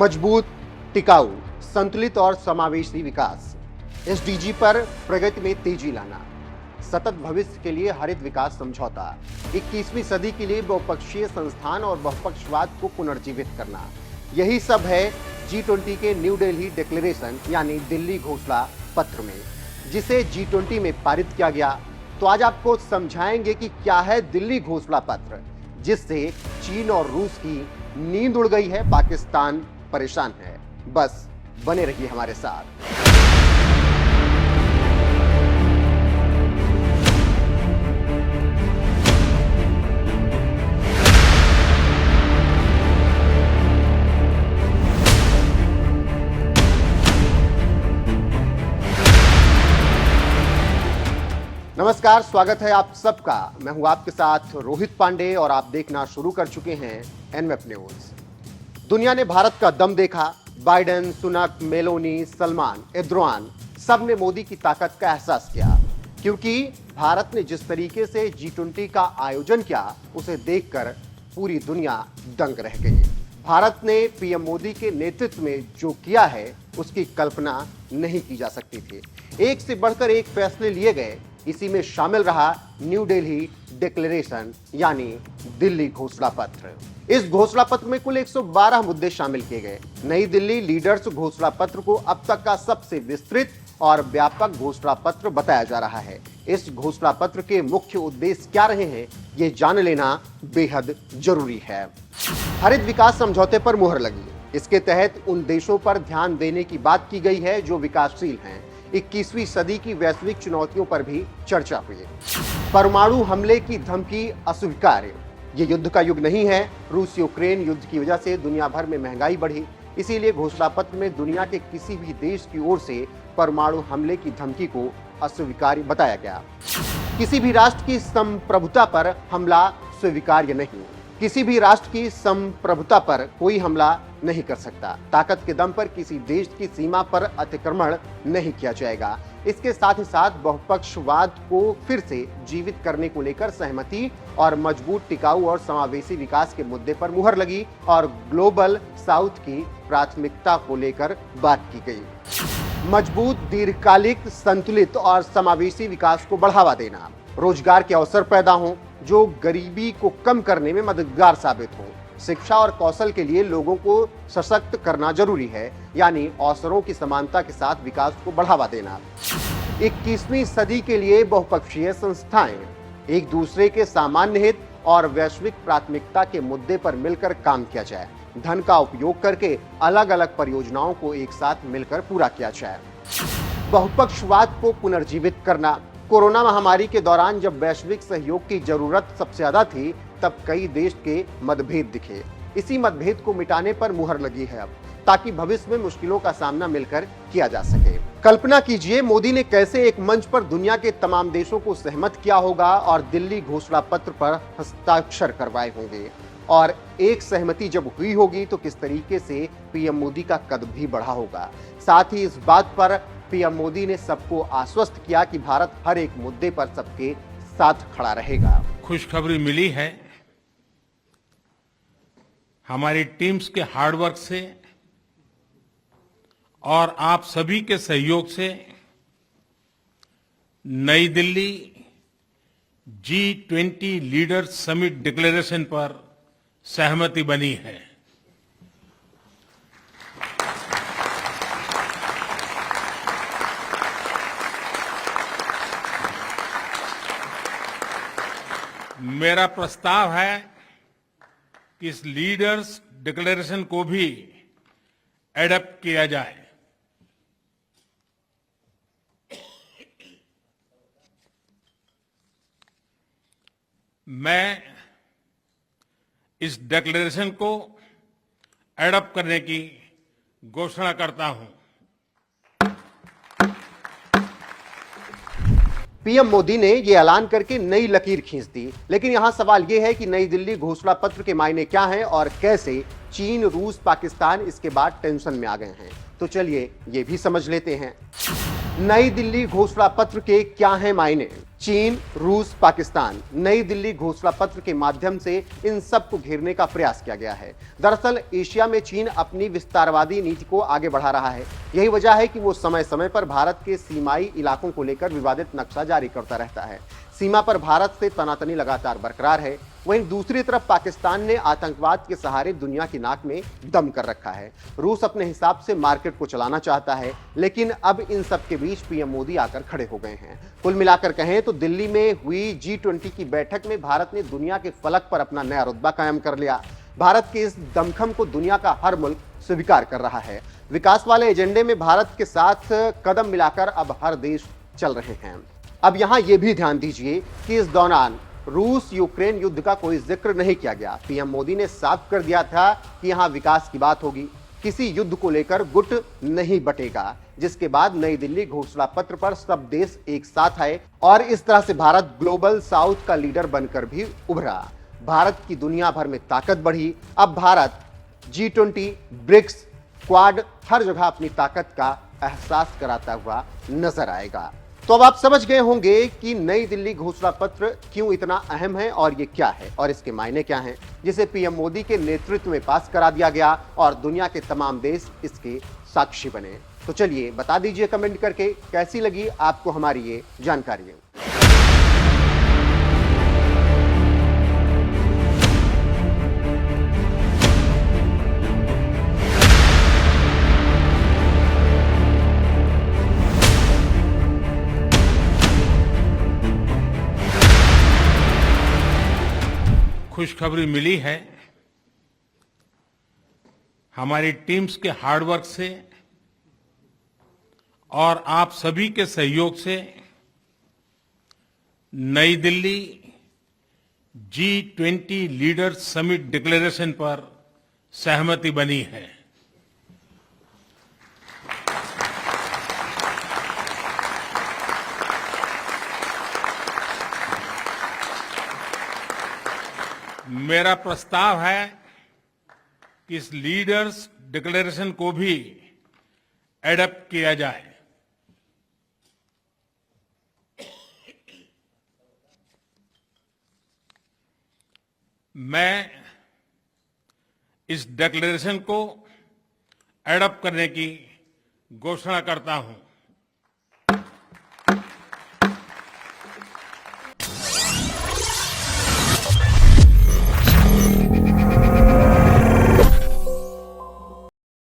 मजबूत, टिकाऊ, संतुलित और समावेशी विकास, एसडीजी पर प्रगति में तेजी लाना, सतत भविष्य के लिए हरित विकास समझौता, 21वीं सदी के लिए बहुपक्षीय संस्थान और बहुपक्षवाद को पुनर्जीवित करना, यही सब है G20 के न्यू दिल्ली डिक्लेरेशन यानी दिल्ली घोषणा पत्र में, जिसे G20 में पारित किया गया। तो आज आपको समझाएंगे कि क्या है दिल्ली घोषणा पत्र, जिससे चीन और रूस की नींद उड़ गई है, पाकिस्तान परेशान है। बस बने रहिए हमारे साथ। नमस्कार, स्वागत है आप सबका। मैं हूं आपके साथ रोहित पांडे और आप देखना शुरू कर चुके हैं एनवेब न्यूज। दुनिया ने भारत का दम देखा। Biden, Sunak, Meloni, Salman, Erdogan सब ने मोदी की ताकत का एहसास किया, क्योंकि भारत ने जिस तरीके से G20 का आयोजन किया उसे देखकर पूरी दुनिया दंग रह गई। भारत ने पीएम मोदी के नेतृत्व में जो किया है उसकी कल्पना नहीं की जा सकती थी। एक से बढ़कर एक फैसले लिए गए। इसी में शामिल रहा न्यू दिल्ली डिक्लेरेशन यानी दिल्ली घोषणा पत्र। इस घोषणा पत्र में कुल 112 मुद्दे शामिल किए गए। नई दिल्ली लीडर्स घोषणा पत्र को अब तक का सबसे विस्तृत और व्यापक घोषणा पत्र बताया जा रहा है। इस घोषणा पत्र के मुख्य उद्देश्य क्या रहे हैं, ये जान लेना बेहद जरूरी है। हरित विकास समझौते पर मुहर लगी। इसके तहत उन देशों पर ध्यान देने की बात की गई है जो विकासशील हैं। 21वीं सदी की वैश्विक चुनौतियों पर भी चर्चा हुई। परमाणु हमले की धमकी अस्वीकार्य। ये युद्ध का युग नहीं है। रूस यूक्रेन युद्ध की वजह से दुनिया भर में महंगाई बढ़ी, इसीलिए घोषणा पत्र में दुनिया के किसी भी देश की ओर से परमाणु हमले की धमकी को अस्वीकार्य बताया गया। किसी भी राष्ट्र की संप्रभुता पर हमला स्वीकार्य नहीं। किसी भी राष्ट्र की संप्रभुता पर कोई हमला नहीं कर सकता। ताकत के दम पर किसी देश की सीमा पर अतिक्रमण नहीं किया जाएगा। इसके साथ ही साथ बहुपक्षवाद को फिर से जीवित करने को लेकर सहमति और मजबूत, टिकाऊ और समावेशी विकास के मुद्दे पर मुहर लगी और ग्लोबल साउथ की प्राथमिकता को लेकर बात की गई। मजबूत, दीर्घकालिक, संतुलित और समावेशी विकास को बढ़ावा देना, रोजगार के अवसर पैदा हों जो गरीबी को कम करने में मददगार साबित हो, शिक्षा और कौशल के लिए लोगों को सशक्त करना जरूरी है, यानी अवसरों की समानता के साथ विकास को बढ़ावा देना। 21वीं सदी के लिए बहुपक्षीय संस्थाएं, एक दूसरे के सामान्य हित और वैश्विक प्राथमिकता के मुद्दे पर मिलकर काम किया जाए। धन का उपयोग करके अलग अलग परियोजनाओं को एक साथ मिलकर पूरा किया जाए। बहुपक्षवाद को पुनर्जीवित करना। कोरोना महामारी के दौरान जब वैश्विक सहयोग की जरूरत सबसे ज्यादा थी, तब कई देश के मतभेद दिखे। इसी मतभेद को मिटाने पर मुहर लगी है अब, ताकि भविष्य में मुश्किलों का सामना मिलकर किया जा सके। कल्पना कीजिए, मोदी ने कैसे एक मंच पर दुनिया के तमाम देशों को सहमत किया होगा और दिल्ली घोषणा पत्र पर हस्ताक्षर करवाए होंगे। और एक सहमति जब हुई होगी तो किस तरीके से पीएम मोदी का कद भी बढ़ा होगा। साथ ही इस बात पर पीएम मोदी ने सबको आश्वस्त किया कि भारत हर एक मुद्दे पर सबके साथ खड़ा रहेगा। खुशखबरी मिली है। हमारी टीम्स के हार्डवर्क से और आप सभी के सहयोग से नई Delhi G20 leaders summit declaration पर सहमति बनी है। मेरा प्रस्ताव है कि इस लीडर्स डिक्लेरेशन को भी एडॉप्ट किया जाए। मैं इस डिक्लेरेशन को एडॉप्ट करने की घोषणा करता हूं। पीएम मोदी ने ये ऐलान करके नई लकीर खींच दी। लेकिन यहां सवाल यह है कि नई दिल्ली घोषणा पत्र के मायने क्या हैं और कैसे चीन, रूस, पाकिस्तान इसके बाद टेंशन में आ गए हैं। तो चलिए ये भी समझ लेते हैं। नई दिल्ली घोषणा पत्र के क्या हैं मायने। चीन, रूस, पाकिस्तान, नई दिल्ली घोषणा पत्र के माध्यम से इन सब को घेरने का प्रयास किया गया है। दरअसल एशिया में चीन अपनी विस्तारवादी नीति को आगे बढ़ा रहा है। यही वजह है कि वो समय समय पर भारत के सीमाई इलाकों को लेकर विवादित नक्शा जारी करता रहता है। सीमा पर भारत से तनातनी लगातार बरकरार है। वहीं दूसरी तरफ पाकिस्तान ने आतंकवाद के सहारे दुनिया की नाक में दम कर रखा है। रूस अपने हिसाब से मार्केट को चलाना चाहता है, लेकिन अब इन सब के बीच पीएम मोदी आकर खड़े हो गए हैं। कुल मिलाकर कहें तो दिल्ली में हुई G20 की बैठक में भारत ने दुनिया के फलक पर अपना नया रुतबा कायम कर लिया। भारत के इस दमखम को दुनिया का हर मुल्क स्वीकार कर रहा है। विकास वाले एजेंडे में भारत के साथ कदम मिलाकर अब हर देश चल रहे हैं। अब यहां यह भी ध्यान दीजिए कि इस दौरान रूस यूक्रेन युद्ध का कोई जिक्र नहीं किया गया। पीएम मोदी ने साफ कर दिया था कि यहां विकास की बात होगी, किसी युद्ध को लेकर गुट नहीं बटेगा। जिसके बाद नई दिल्ली घोषणा पत्र पर सब देश एक साथ आए और इस तरह से भारत ग्लोबल साउथ का लीडर बनकर भी उभरा। भारत की दुनिया भर में ताकत बढ़ी। अब भारत G20, ब्रिक्स, क्वाड हर जगह अपनी ताकत का एहसास कराता हुआ नजर आएगा। तो अब आप समझ गए होंगे कि नई दिल्ली घोषणा पत्र क्यों इतना अहम है और ये क्या है और इसके मायने क्या हैं, जिसे पीएम मोदी के नेतृत्व में पास करा दिया गया और दुनिया के तमाम देश इसके साक्षी बने। तो चलिए बता दीजिए कमेंट करके कैसी लगी आपको हमारी ये जानकारी। खुशखबरी मिली है। हमारी टीम्स के हार्डवर्क से और आप सभी के सहयोग से नई Delhi G20 leaders summit declaration पर सहमति बनी है। मेरा प्रस्ताव है कि इस लीडर्स डिक्लेरेशन को भी एडॉप्ट किया जाए। मैं इस डिक्लेरेशन को एडॉप्ट करने की घोषणा करता हूं।